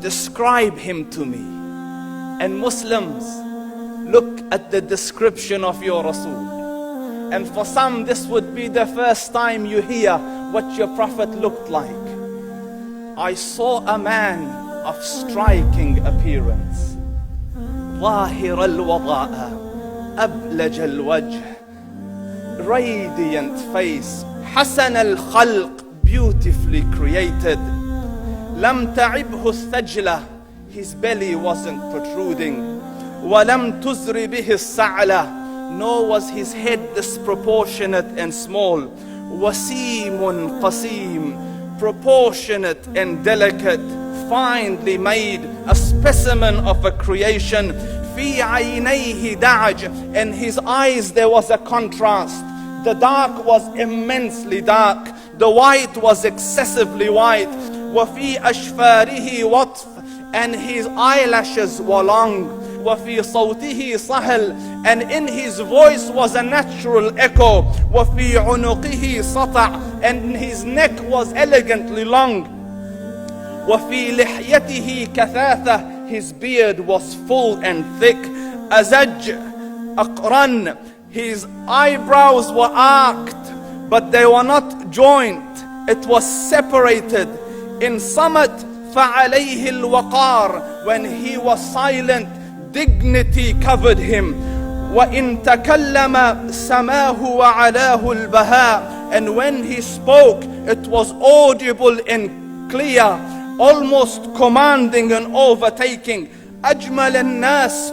describe him to me. And Muslims, look at the description of your Rasul. And for some, this would be the first time you hear what your Prophet looked like. I saw a man of striking appearance. ظاهر الوضاء أبلج الوجه, radiant face, حسن الخلق, beautifully created. لم تعبه الثجلة, his belly wasn't protruding. وَلَمْ تُزْرِ بِهِ السَّعْلَةِ, nor was his head disproportionate and small. وَسِيمٌ قَسِيم, proportionate and delicate, finely made, a specimen of a creation. فِي عَيْنَيْهِ دَعْجٌ, in his eyes there was a contrast. The dark was immensely dark, the white was excessively white. وَفِي أَشْفَارِهِ وَطْفٌ, and his eyelashes were long. وَفِي صَوْتِهِ صَهْل, and in his voice was a natural echo. وَفِي عُنُقِهِ سَطَعٌ, and his neck was elegantly long. وَفِي لِحْيَتِهِ كَثَاثَةٌ, his beard was full and thick. أَزَجْ أَقْرَنٌ, his eyebrows were arched, but they were not joined. It was separated. In Samat فَعَلَيْهِ الْوَقَارِ, when he was silent, dignity covered him. وَإِن تَكَلَّمَ سَمَاهُ وَعَلَاهُ الْبَهَاءِ, and when he spoke, it was audible and clear, almost commanding and overtaking. أَجْمَلَ النَّاسِ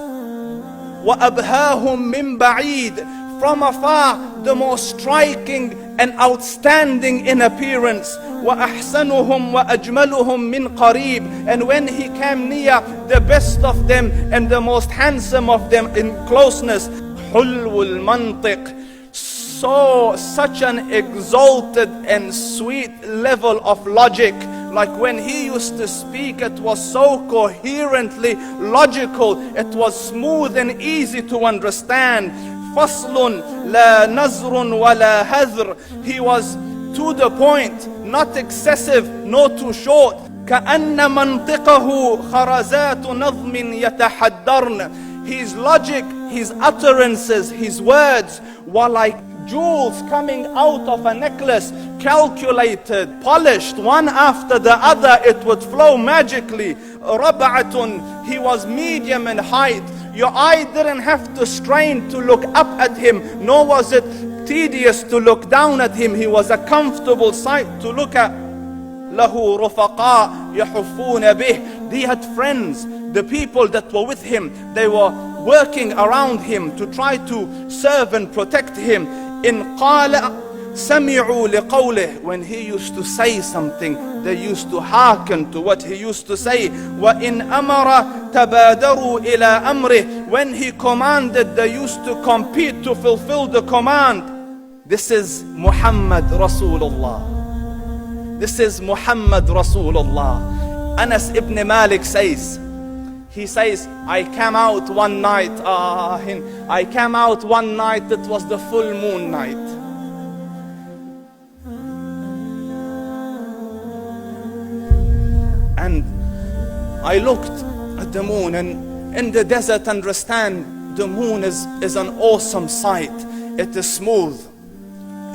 وَأَبْهَاهُمْ مِنْ بَعِيدٍ, from afar the most striking and outstanding in appearance. وَأَحْسَنُهُمْ وَأَجْمَلُهُمْ مِنْ قَرِيبٍ, and when he came near, the best of them and the most handsome of them in closeness. حُلْوُ الْمَنْطِقِ, such an exalted and sweet level of logic. Like when he used to speak, it was so coherently logical, it was smooth and easy to understand. فَصْلٌ لَا نَزْرٌ وَلَا هَذْرٌ, he was to the point, not excessive, nor too short. كَأَنَّ مَنْطِقَهُ خَرَزَاتُ نَظْمٍ يَتَحَدَّرْنَ, his logic, his utterances, his words were like jewels coming out of a necklace, calculated, polished, one after the other, it would flow magically. رَبْعَةٌ, he was medium in height. Your eye didn't have to strain to look up at him, nor was it tedious to look down at him. He was a comfortable sight to look at. لَهُ رُفَقَاء يَحُفُّونَ بِهِ, he had friends, the people that were with him, they were working around him to try to serve and protect him. إِنْ قَالَ سَمِعُوا لِقَوْلِهِ, when he used to say something, they used to hearken to what he used to say. وَإِنْ أَمَرَ تَبَادَرُوا إِلَىٰ أَمْرِهِ, when he commanded, they used to compete to fulfill the command. This is Muhammad Rasulullah. This is Muhammad Rasulullah. Anas ibn Malik says, he says, I came out one night, it was the full moon night. And I looked at the moon, and in the desert, understand, the moon is an awesome sight. It is smooth,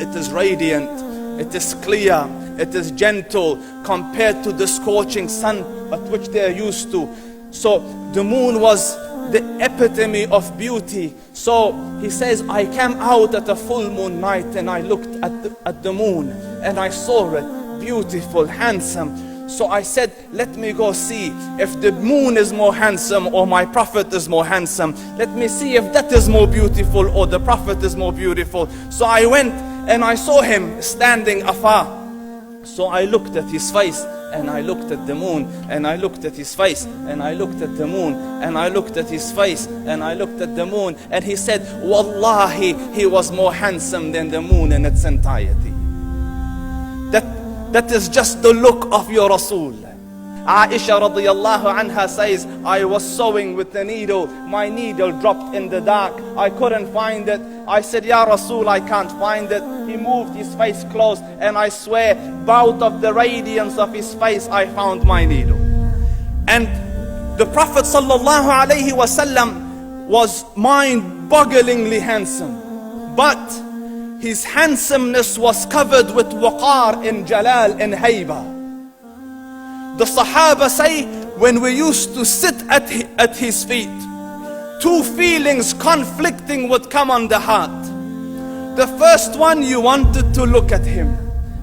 it is radiant, it is clear, it is gentle compared to the scorching sun at which they are used to. So the moon was the epitome of beauty. So he says, I came out at a full moon night and I looked at the moon and I saw it beautiful, handsome. So I said, let me go see if the moon is more handsome or my Prophet is more handsome. Let me see if that is more beautiful or the Prophet is more beautiful. So I went and I saw him standing afar. So I looked at his face and I looked at the moon, and I looked at his face and I looked at the moon, and I looked at his face and I looked at the moon. And he said, Wallahi, he was more handsome than the moon in its entirety. That is just the look of your Rasul. Aisha radiyallahu anha says, I was sewing with the needle. My needle dropped in the dark. I couldn't find it. I said, Ya Rasul, I can't find it. He moved his face close, and I swear, out of the radiance of his face, I found my needle. And the Prophet ﷺ was mind-bogglingly handsome, but his handsomeness was covered with waqar and jalal and hayba. The Sahaba say, when we used to sit at his feet, two feelings conflicting would come on the heart. The first one, you wanted to look at him.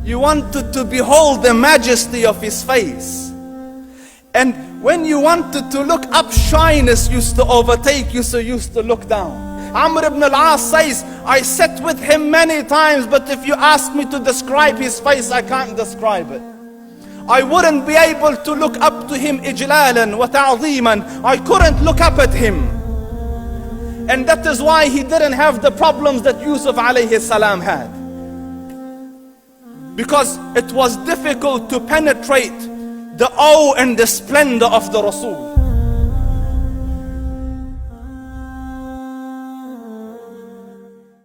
You wanted to behold the majesty of his face. And when you wanted to look up, shyness used to overtake you, so you used to look down. Amr ibn al-As says, I sat with him many times, but if you ask me to describe his face, I can't describe it. I wouldn't be able to look up to him ijlalan wa ta'zeeman. I couldn't look up at him. And that is why he didn't have the problems that Yusuf alayhi salam had. Because it was difficult to penetrate the awe and the splendor of the Rasul.